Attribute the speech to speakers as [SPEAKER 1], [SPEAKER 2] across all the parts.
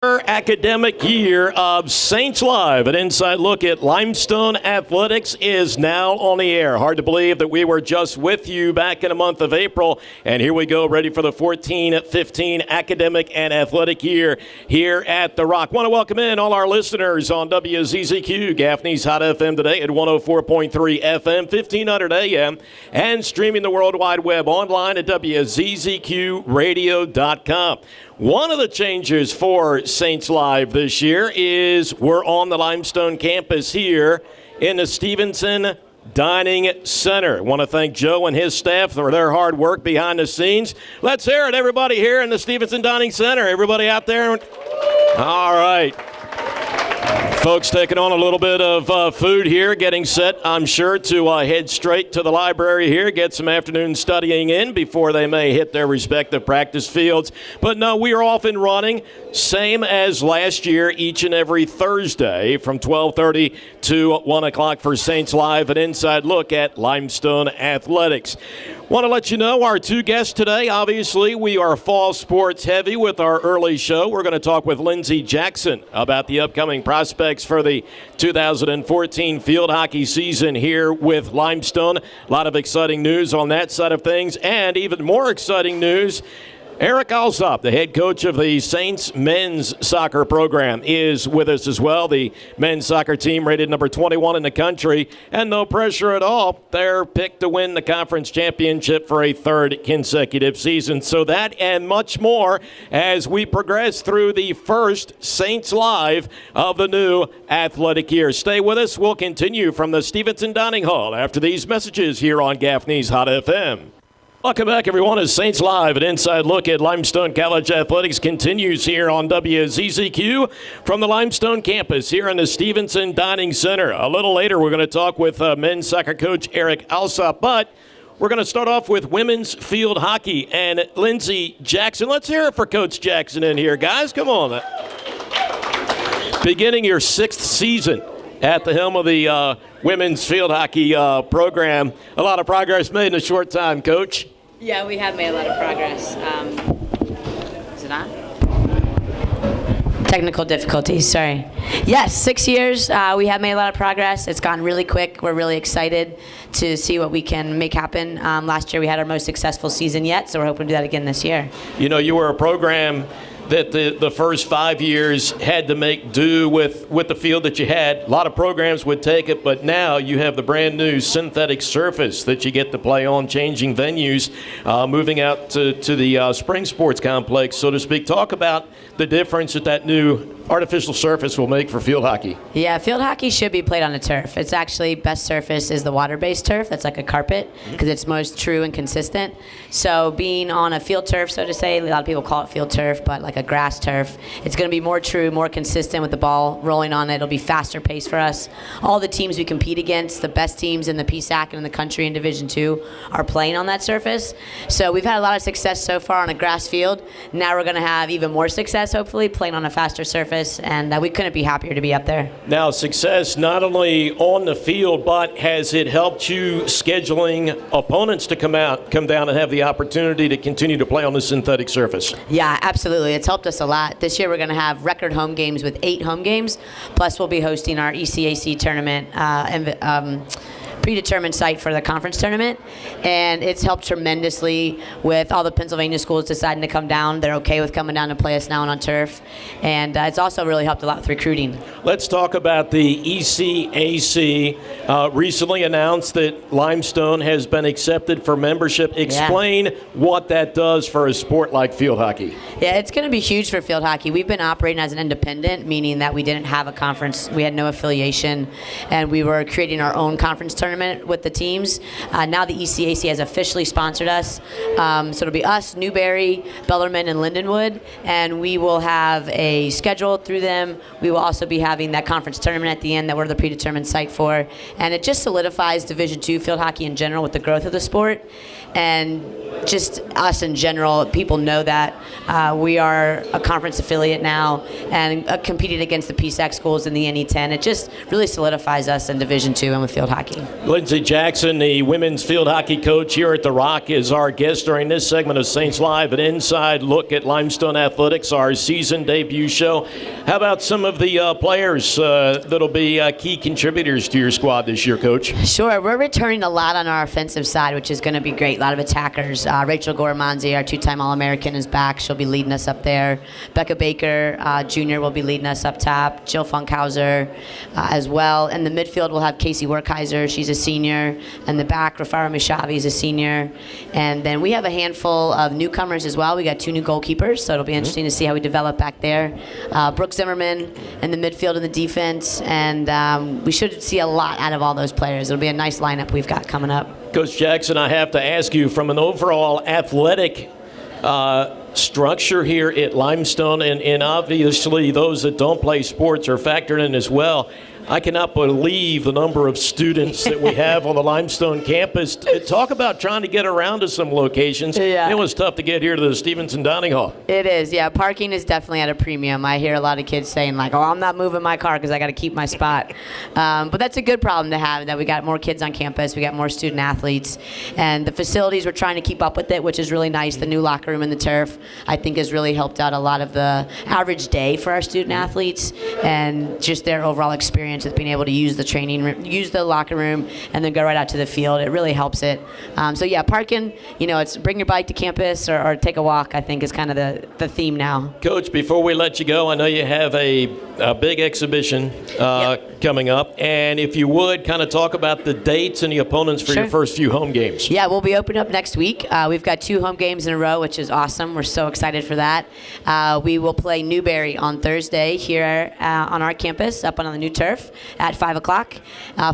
[SPEAKER 1] Academic year of Saints Live. An inside look at Limestone Athletics is now on the air. Hard to believe that we were just with you back in the month of April, and here we go, ready for the 14-15 academic and athletic year here at The Rock. Want to welcome in all our listeners on WZZQ, Gaffney's Hot FM today at 104.3 FM, 1500 AM, and streaming the World Wide Web online at WZZQradio.com. One of the changes for Saints Live this year is we're on the Limestone campus here in the Stevenson Dining Center. Want to thank Joe and his staff for their hard work behind the scenes. Let's hear it, everybody here in the Stevenson Dining Center. Everybody out there? All right. Folks taking on a little bit of food here, getting set, I'm sure, to head straight to the library here, get some afternoon studying in before they may hit their respective practice fields. But no, we are off and running, same as last year, each and every Thursday from 12:30 to 1 o'clock for Saints Live, an inside look at Limestone Athletics. Want to let you know our two guests today. Obviously, we are fall sports heavy with our early show. We're going to talk with Lindsay Jackson about the upcoming prospects for the 2014 field hockey season here with Limestone. A lot of exciting news on that side of things, and even more exciting news. Eric Alsop, the head coach of the Saints men's soccer program, is with us as well. The men's soccer team rated number 21 in the country, and no pressure at all. They're picked to win the conference championship for a third consecutive season. So that and much more as we progress through the first Saints Live of the new athletic year. Stay with us. We'll continue from the Stevenson Dining Hall after these messages here on Gaffney's Hot FM. Welcome back, everyone, as Saints Live. An inside look at Limestone College Athletics continues here on WZZQ from the Limestone campus here in the Stevenson Dining Center. A little later, we're going to talk with men's soccer coach Eric Alsop, but we're going to start off with women's field hockey and Lindsay Jackson. Let's hear it for Coach Jackson in here, guys. Come on. Beginning your sixth season at the helm of the women's field hockey program. A lot of progress made in a short time, Coach.
[SPEAKER 2] Yeah, we have made a lot of progress. Is it on? Technical difficulties, sorry. Yes, 6 years. We have made a lot of progress. It's gone really quick. We're really excited to see what we can make happen. Last year we had our most successful season yet, so we're hoping to do that again this year.
[SPEAKER 1] You know, you were a program that the first 5 years had to make do with the field that you had. A lot of programs would take it, but now you have the brand new synthetic surface that you get to play on, changing venues, moving out to the spring sports complex, so to speak. Talk about the difference that new artificial surface will make for field hockey.
[SPEAKER 2] Yeah, field hockey should be played on a turf. It's actually best surface is the water-based turf. That's like a carpet because it's most true and consistent. So being on a field turf, so to say, a lot of people call it field turf, but like a grass turf, it's going to be more true, more consistent with the ball rolling on it. It'll be faster pace for us. All the teams we compete against, the best teams in the PSAC and in the country in Division II are playing on that surface. So we've had a lot of success so far on a grass field. Now we're going to have even more success, hopefully, playing on a faster surface. And we couldn't be happier to be up there.
[SPEAKER 1] Now, success not only on the field, but has it helped you scheduling opponents to come down and have the opportunity to continue to play on the synthetic surface?
[SPEAKER 2] Yeah, absolutely. It's helped us a lot. This year we're going to have record home games with 8 home games. Plus we'll be hosting our ECAC tournament predetermined site for the conference tournament, and it's helped tremendously with all the Pennsylvania schools deciding to come down. They're okay with coming down to play us now on turf, and it's also really helped a lot with recruiting.
[SPEAKER 1] Let's talk about the ECAC. Recently announced that Limestone has been accepted for membership. Explain what that does for a sport like field hockey.
[SPEAKER 2] Yeah, it's going to be huge for field hockey. We've been operating as an independent, meaning that we didn't have a conference. We had no affiliation, and we were creating our own conference tournament with the teams. Now the ECAC has officially sponsored us. So it'll be us, Newberry, Bellarmine, and Lindenwood, and we will have a schedule through them. We will also be having that conference tournament at the end that we're the predetermined site for. And it just solidifies Division II field hockey in general with the growth of the sport. And just us in general, people know that we are a conference affiliate now and competing against the PSAC schools in the NE10. It just really solidifies us in Division II and with field hockey.
[SPEAKER 1] Lindsay Jackson, the women's field hockey coach here at The Rock, is our guest during this segment of Saints Live, an inside look at Limestone Athletics, our season debut show. How about some of the players that'll be key contributors to your squad this year, Coach?
[SPEAKER 2] Sure. We're returning a lot on our offensive side, which is going to be great. A lot of attackers. Rachel Goramanzi, our two-time All-American, is back. She'll be leading us up there. Becca Baker, Jr., will be leading us up top. Jill Funkhauser as well. In the midfield, we'll have Casey Werkheiser. She's a senior. In the back, Rafara Mishavi is a senior. And then we have a handful of newcomers as well. We got 2 new goalkeepers, so it'll be interesting to see how we develop back there. Brooke Zimmerman in the midfield and the defense. And we should see a lot out of all those players. It'll be a nice lineup we've got coming up.
[SPEAKER 1] Coach Jackson, I have to ask you, from an overall athletic structure here at Limestone, and obviously those that don't play sports are factored in as well, I cannot believe the number of students that we have on the Limestone campus. Talk about trying to get around to some locations.
[SPEAKER 2] Yeah.
[SPEAKER 1] It was tough to get here to the Stevenson Dining Hall.
[SPEAKER 2] It is, yeah. Parking is definitely at a premium. I hear a lot of kids saying, like, oh, I'm not moving my car because I got to keep my spot. But that's a good problem to have, that we got more kids on campus. We got more student athletes. And the facilities, we're trying to keep up with it, which is really nice. The new locker room and the turf, I think, has really helped out a lot of the average day for our student athletes and just their overall experience with being able to use the training room, use the locker room, and then go right out to the field. It really helps it. So yeah, parking, it's bring your bike to campus or take a walk, I think, is kind of the theme now.
[SPEAKER 1] Coach, before we let you go, I know you have a big exhibition coming up, and if you would kind of talk about the dates and the opponents for your first few home games.
[SPEAKER 2] Yeah, we'll be opening up next week. We've got 2 home games in a row, which is awesome. We're so excited for that. We will play Newberry on Thursday here on our campus up on the new turf at 5 o'clock,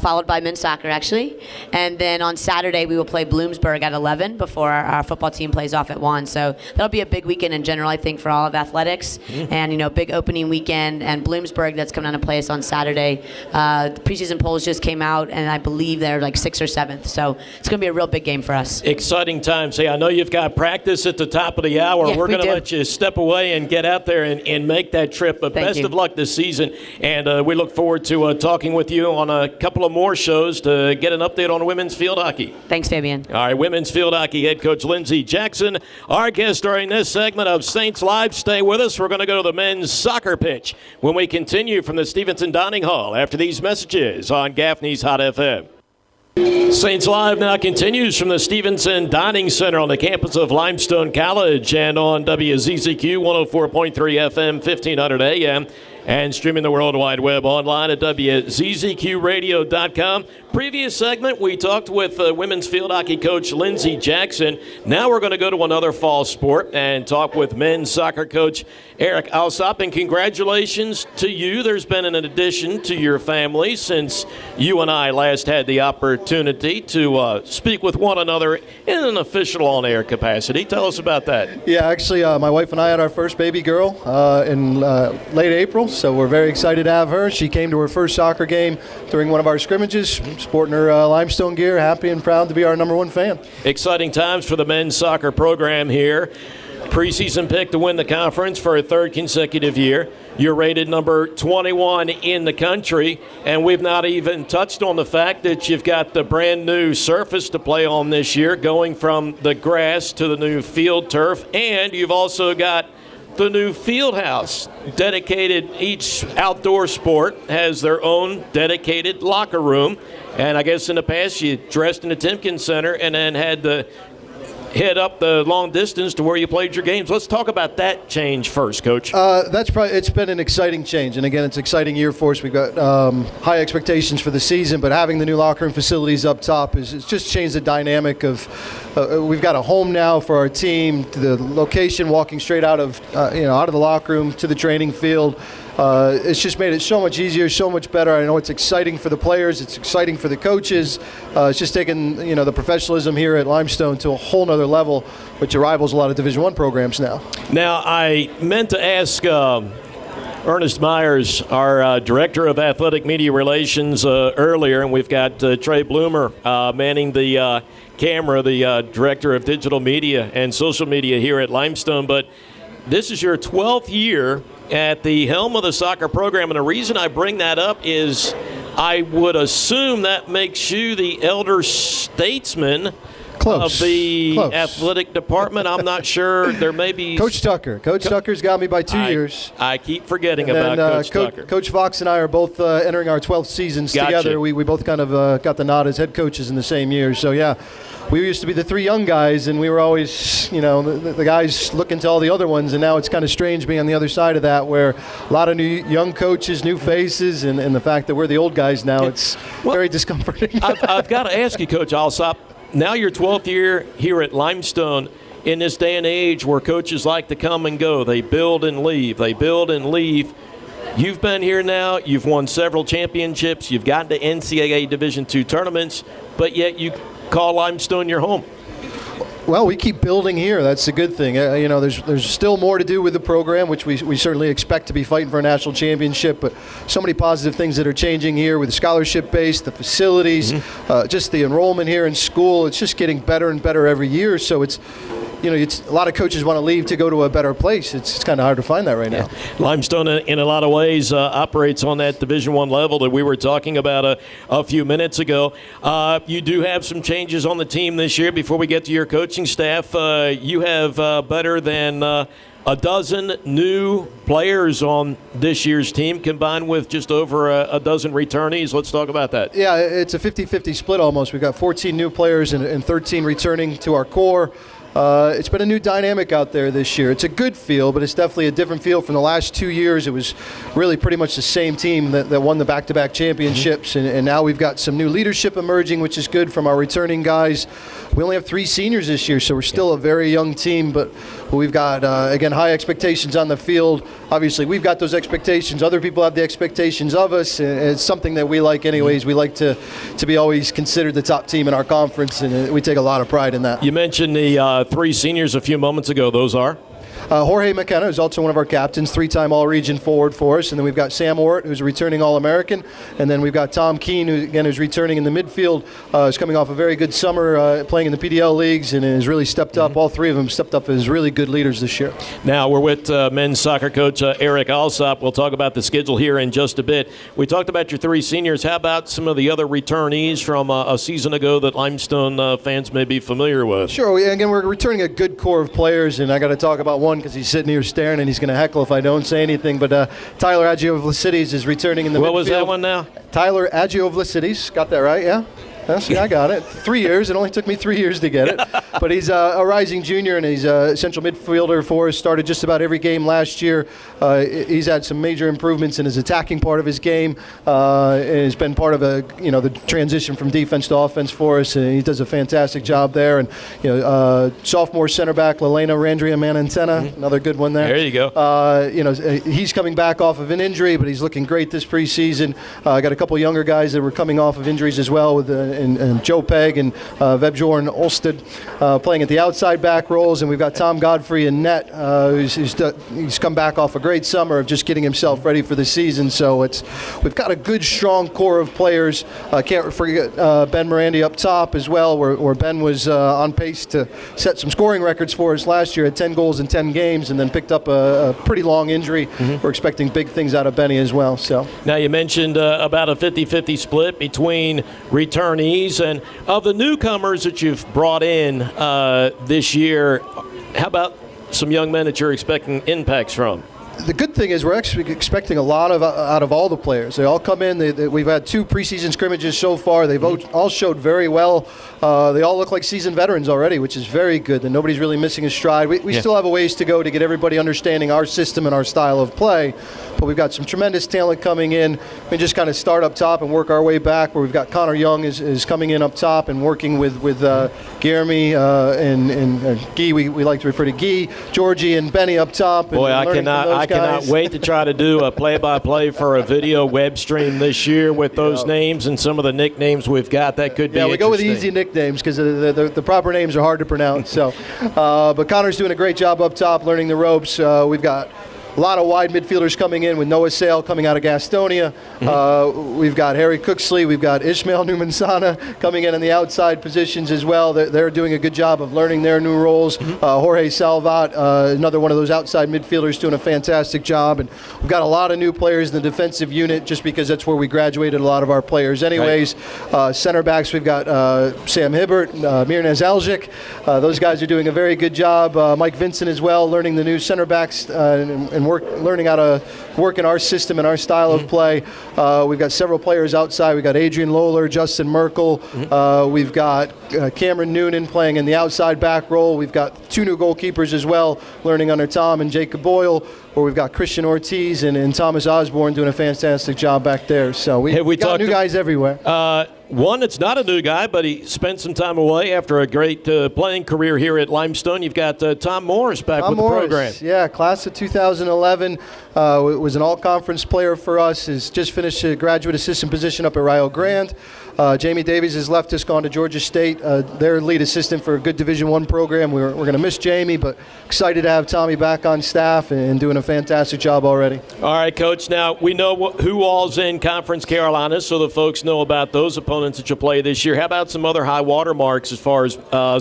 [SPEAKER 2] followed by men's soccer, actually. And then on Saturday, we will play Bloomsburg at 11 before our football team plays off at 1. So that'll be a big weekend in general, I think, for all of athletics. And, big opening weekend. And Bloomsburg, that's coming down to play us on Saturday. The preseason polls just came out, and I believe they're like 6th or 7th. So it's going to be a real big game for us. Exciting
[SPEAKER 1] times. Hey, I know you've got practice at the top of the hour.
[SPEAKER 2] Yeah,
[SPEAKER 1] We're going to
[SPEAKER 2] do.
[SPEAKER 1] let you step away and get out there and make that trip. But
[SPEAKER 2] Thank
[SPEAKER 1] best
[SPEAKER 2] you.
[SPEAKER 1] of luck this season. And we look forward to talking with you on a couple of more shows to get an update on women's field hockey.
[SPEAKER 2] Thanks, Fabian.
[SPEAKER 1] All right, women's field hockey head coach Lindsay Jackson, our guest during this segment of Saints Live. Stay with us. We're going to go to the men's soccer pitch when we continue from the Stevenson Dining Hall after these messages on Gaffney's Hot FM. Saints Live now continues from the Stevenson Dining Center on the campus of Limestone College and on WZZQ 104.3 FM, 1500 AM, and streaming the World Wide Web online at WZZQradio.com. Previous segment, we talked with women's field hockey coach Lindsay Jackson. Now we're going to go to another fall sport and talk with men's soccer coach Eric Alsop. And congratulations to you. There's been an addition to your family since you and I last had the opportunity to speak with one another in an official on-air capacity. Tell us about that.
[SPEAKER 3] Yeah, actually, my wife and I had our first baby girl in late April, so we're very excited to have her. She came to her first soccer game during one of our scrimmages, sporting her Limestone gear, happy and proud to be our number 1 fan.
[SPEAKER 1] Exciting times for the men's soccer program here. Preseason pick to win the conference for a 3rd consecutive year. You're rated number 21 in the country, and we've not even touched on the fact that you've got the brand new surface to play on this year, going from the grass to the new field turf, and you've also got the new field house dedicated. Each outdoor sport has their own dedicated locker room, and I guess in the past you dressed in the Timken Center and then had to head up the long distance to where you played your games. Let's talk about that change first, Coach.
[SPEAKER 3] It's been an exciting change, and again, it's an exciting year for us. We've got high expectations for the season, but having the new locker room facilities up top it's just changed the dynamic of. We've got a home now for our team. The location, walking straight out of the locker room to the training field. It's just made it so much easier, so much better. I know it's exciting for the players. It's exciting for the coaches. It's just taken the professionalism here at Limestone to a whole nother level, which rivals a lot of Division I programs now.
[SPEAKER 1] Now, I meant to ask Ernest Myers, our Director of Athletic Media Relations, earlier, and we've got Trey Bloomer manning the camera, the Director of Digital Media and Social Media here at Limestone. But this is your 12th year at the helm of the soccer program, and the reason I bring that up is I would assume that makes you the elder statesman
[SPEAKER 3] Close.
[SPEAKER 1] of the
[SPEAKER 3] Close.
[SPEAKER 1] athletic department. I'm not sure. There may be
[SPEAKER 3] Coach Tucker. Coach Tucker's got me by 2 years.
[SPEAKER 1] I keep forgetting
[SPEAKER 3] And
[SPEAKER 1] about
[SPEAKER 3] then,
[SPEAKER 1] Coach Tucker.
[SPEAKER 3] Coach Fox and I are both entering our 12th seasons
[SPEAKER 1] Gotcha.
[SPEAKER 3] together. We both kind of got the nod as head coaches in the same year. So, yeah, we used to be the three young guys, and we were always, the guys looking to all the other ones. And now it's kind of strange being on the other side of that, where a lot of new young coaches, new faces, and the fact that we're the old guys now, it's very discomforting.
[SPEAKER 1] I've got to ask you, Coach Alsop, now your 12th year here at Limestone, in this day and age where coaches like to come and go, they build and leave, You've been here now, you've won several championships, you've gotten to NCAA Division II tournaments, but yet you call Limestone your home.
[SPEAKER 3] Well, we keep building here. That's a good thing. There's still more to do with the program, which we certainly expect to be fighting for a national championship. But so many positive things that are changing here with the scholarship base, the facilities, just the enrollment here in school. It's just getting better and better every year. So it's a lot of coaches want to leave to go to a better place. It's kind of hard to find that right now.
[SPEAKER 1] Limestone, in a lot of ways, operates on that Division I level that we were talking about a few minutes ago. You do have some changes on the team this year. Before we get to your coaching staff, you have better than a dozen new players on this year's team, combined with just over a dozen returnees. Let's talk about that.
[SPEAKER 3] Yeah, it's a 50-50 split almost. We've got 14 new players and 13 returning to our core. It's been a new dynamic out there this year. It's a good feel, but it's definitely a different feel from the last 2 years. It was really pretty much the same team that won the back-to-back championships, and now we've got some new leadership emerging, which is good from our returning guys. We only have 3 seniors this year, so we're still a very young team, but we've got, again, high expectations on the field. Obviously, we've got those expectations. Other people have the expectations of us, and it's something that we like anyways. We like to be always considered the top team in our conference, and we take a lot of pride in that.
[SPEAKER 1] You mentioned the 3 seniors a few moments ago. Those are?
[SPEAKER 3] Jorge McKenna is also one of our captains, 3-time All-Region forward for us. And then we've got Sam Ortt, who's a returning All-American. And then we've got Tom Keene, who, again, is returning in the midfield. Is coming off a very good summer playing in the PDL leagues and has really stepped up. All 3 of them stepped up as really good leaders this year.
[SPEAKER 1] Now we're with men's soccer coach Eric Alsop. We'll talk about the schedule here in just a bit. We talked about your 3 seniors. How about some of the other returnees from a season ago that Limestone fans may be familiar with?
[SPEAKER 3] Sure. Again, we're returning a good core of players, and I got to talk about one because he's sitting here staring and he's going to heckle if I don't say anything. But Tyler Agiovlasides is returning in the midfield.
[SPEAKER 1] What was that one now?
[SPEAKER 3] Tyler Agiovlasides. Got that right, yeah? See, I got it. 3 years. It only took me 3 years to get it. But he's a rising junior, and he's a central midfielder for us. Started just about every game last year. He's had some major improvements in his attacking part of his game. And has been part of the transition from defense to offense for us. And he does a fantastic job there. And sophomore center back Lelena Randria Manantena, another good one there.
[SPEAKER 1] There you go.
[SPEAKER 3] He's coming back off of an injury, but he's looking great this preseason. Got a couple younger guys that were coming off of injuries as well with and Joe Pegg and Vebjorn Olsted playing at the outside back roles, and we've got Tom Godfrey in net, he's come back off a great summer of just getting himself ready for the season. So we've got a good, strong core of players. Can't forget Ben Morandi up top as well, where Ben was on pace to set some scoring records for us last year at 10 goals in 10 games, and then picked up a pretty long injury. We're expecting big things out of Benny as well. So
[SPEAKER 1] now you mentioned about a 50-50 split between returnees, and of the newcomers that you've brought in this year, how about some young men that you're expecting impacts from?
[SPEAKER 3] The good thing is we're actually expecting a lot out of all the players. They all come in. We've had 2 preseason scrimmages so far. They've all showed very well. They all look like seasoned veterans already, which is very good. And nobody's really missing a stride. We still have a ways to go to get everybody understanding our system and our style of play. But we've got some tremendous talent coming in. We just kind of start up top and work our way back, where we've got Connor Young is coming in up top and working with Guillermy and Guy. We like to refer to Guy, Georgie, and Benny up top.
[SPEAKER 1] Boy, I cannot wait to try to do a play-by-play for a video web stream this year with those names and some of the nicknames we've got. That could be
[SPEAKER 3] we go with
[SPEAKER 1] interesting.
[SPEAKER 3] easy nicknames because the proper names are hard to pronounce. So, but Connor's doing a great job up top, learning the ropes. We've got a lot of wide midfielders coming in with Noah Sale coming out of Gastonia. We've got Harry Cooksley. We've got Ishmael Numansana coming in the outside positions as well. They're doing a good job of learning their new roles. Jorge Salvat, another one of those outside midfielders, doing a fantastic job. And we've got a lot of new players in the defensive unit just because that's where we graduated a lot of our players anyways. Right. Center backs, we've got Sam Hibbert, Mirnaz Aljic. Those guys are doing a very good job. Mike Vincent as well, learning the new center backs and learning how to work in our system and our style of play. We've got several players outside. We've got Adrian Lohler, Justin Merkel. We've got Cameron Noonan playing in the outside back role. We've got 2 new goalkeepers as well, learning under Tom and Jacob Boyle, where we've got Christian Ortiz and Thomas Osborne doing a fantastic job back there. So we got new guys everywhere.
[SPEAKER 1] One that's not a new guy, but he spent some time away after a great playing career here at Limestone. You've got Tom Morris back with the program.
[SPEAKER 3] Yeah, class of 2011. Was an all-conference player for us. Has just finished a graduate assistant position up at Rio Grande. Jamie Davies has left us, gone to Georgia State. Their lead assistant for a good Division I program. We're going to miss Jamie, but excited to have Tommy back on staff and doing a fantastic job already.
[SPEAKER 1] All right, Coach. Now, we know who all's in Conference Carolina, so the folks know about those opponents that you'll play this year. How about some other high water marks as far as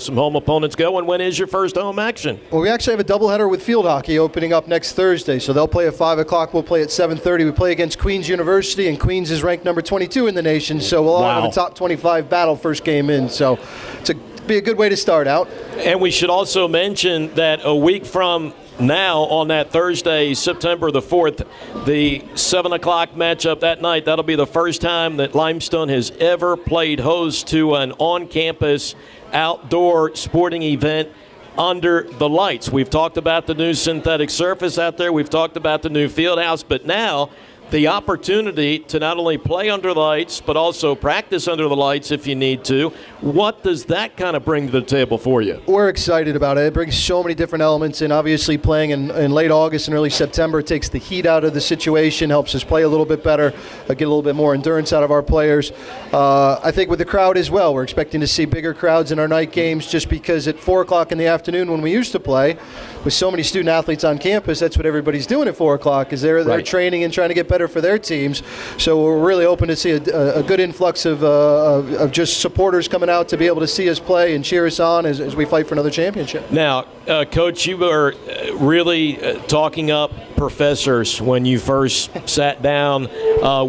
[SPEAKER 1] some home opponents go, and when is your first home action?
[SPEAKER 3] Well, we actually have a doubleheader with field hockey opening up next Thursday, so they'll play at 5 o'clock. We'll play at 7:30. We play against Queens University, and Queens is ranked number 22 in the nation, so we'll all have a top 25 battle first game in, so it's be a good way to start out.
[SPEAKER 1] And we should also mention that a week from now, on that Thursday, September the 4th, the 7 o'clock matchup that night, that'll be the first time that Limestone has ever played host to an on-campus outdoor sporting event under the lights. We've talked about the new synthetic surface out there. We've talked about the new field house, but now the opportunity to not only play under the lights, but also practice under the lights if you need to. What does that kind of bring to the table for you?
[SPEAKER 3] We're excited about it. It brings so many different elements, and obviously playing in late August and early September takes the heat out of the situation, helps us play a little bit better, get a little bit more endurance out of our players. I think with the crowd as well, we're expecting to see bigger crowds in our night games just because at 4 o'clock in the afternoon when we used to play, with so many student athletes on campus, that's what everybody's doing at 4 o'clock, is they're training and trying to get better for their teams. So we're really hoping to see a good influx of just supporters coming out to be able to see us play and cheer us on as we fight for another championship.
[SPEAKER 1] Now, Coach, you were really talking up professors when you first sat down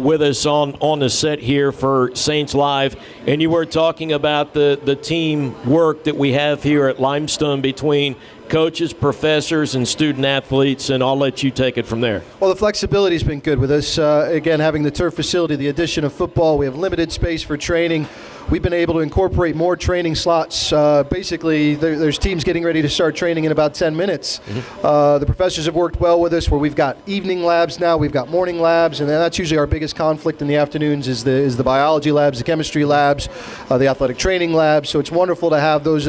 [SPEAKER 1] with us on the set here for Saints Live, and you were talking about the team work that we have here at Limestone between coaches, professors, and student athletes, and I'll let you take it from there.
[SPEAKER 3] Well, the flexibility has been good with us. Again, having the turf facility, the addition of football, we have limited space for training. We've been able to incorporate more training slots. Basically, there's teams getting ready to start training in about 10 minutes. The professors have worked well with us where we've got evening labs now, we've got morning labs, and that's usually our biggest conflict in the afternoons is the biology labs, the chemistry labs, the athletic training labs. So it's wonderful to have those,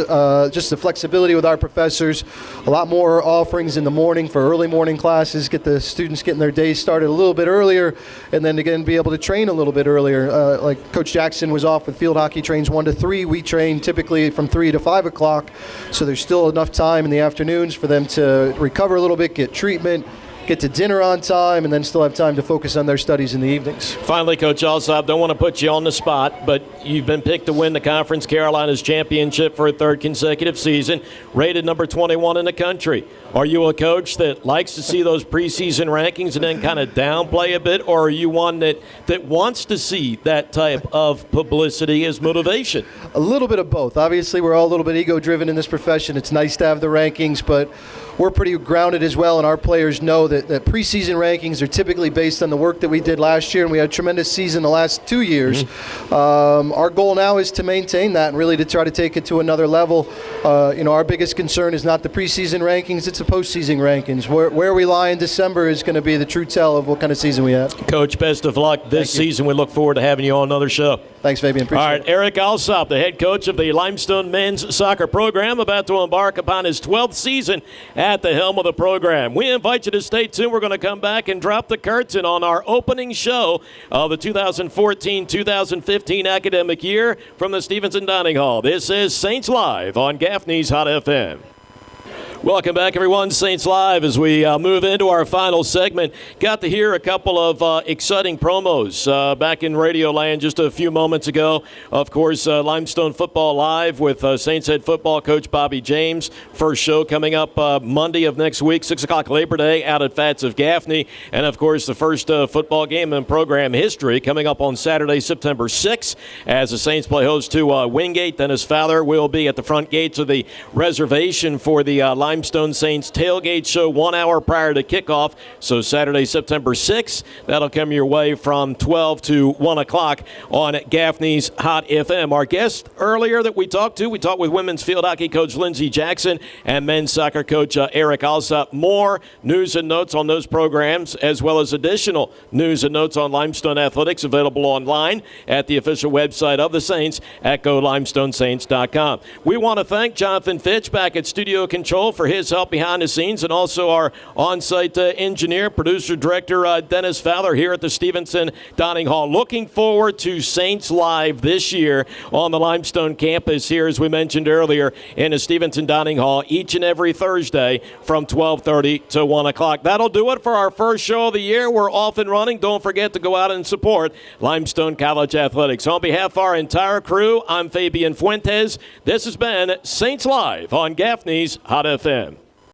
[SPEAKER 3] just the flexibility with our professors. A lot more offerings in the morning for early morning classes, get the students getting their days started a little bit earlier, and then again be able to train a little bit earlier. Like Coach Jackson was off with field hockey trains 1 to 3. We train typically from 3 to 5 o'clock, so there's still enough time in the afternoons for them to recover a little bit, get treatment, get to dinner on time, and then still have time to focus on their studies in the evenings.
[SPEAKER 1] Finally, Coach Alsop, don't want to put you on the spot, but you've been picked to win the Conference Carolinas Championship for a 3rd consecutive season, rated number 21 in the country. Are you a coach that likes to see those preseason rankings and then kind of downplay a bit, or are you one that wants to see that type of publicity as motivation?
[SPEAKER 3] A little bit of both. Obviously, we're all a little bit ego-driven in this profession. It's nice to have the rankings, but we're pretty grounded as well, and our players know that preseason rankings are typically based on the work that we did last year, and we had a tremendous season the last 2 years. Our goal now is to maintain that and really to try to take it to another level. Our biggest concern is not the preseason rankings, it's the postseason rankings. Where we lie in December is going to be the true tell of what kind of season we have.
[SPEAKER 1] Coach, best of luck this season. We look forward to having you on another show.
[SPEAKER 3] Thanks, Fabian. Appreciate it.
[SPEAKER 1] All right, Eric Alsop, the head coach of the Limestone men's soccer program, about to embark upon his 12th season at the helm of the program. We invite you to stay tuned. We're going to come back and drop the curtain on our opening show of the 2014-2015 academic year from the Stevenson Dining Hall. This is Saints Live on Gaffney's Hot FM. Welcome back, everyone. Saints Live as we move into our final segment. Got to hear a couple of exciting promos back in Radio Land just a few moments ago. Of course, Limestone Football Live with Saints head football coach Bobby James. First show coming up Monday of next week, 6 o'clock Labor Day out at Fats of Gaffney. And, of course, the first football game in program history coming up on Saturday, September 6th as the Saints play host to Wingate. Dennis Fowler will be at the front gates of the reservation for the Limestone Saints tailgate show 1 hour prior to kickoff. So Saturday, September 6th, that'll come your way from 12 to 1 o'clock on Gaffney's Hot FM. Our guest earlier that we talked with women's field hockey coach Lindsay Jackson and men's soccer coach Eric Alsop. More news and notes on those programs, as well as additional news and notes on Limestone Athletics available online at the official website of the Saints at GoLimestoneSaints.com. We want to thank Jonathan Fitch back at Studio Control for his help behind the scenes, and also our on-site engineer, producer, director Dennis Fowler here at the Stevenson Dining Hall. Looking forward to Saints Live this year on the Limestone campus here, as we mentioned earlier, in the Stevenson Dining Hall each and every Thursday from 12:30 to 1 o'clock. That'll do it for our first show of the year. We're off and running. Don't forget to go out and support Limestone College Athletics. On behalf of our entire crew, I'm Fabian Fuentes. This has been Saints Live on Gaffney's Hot FM.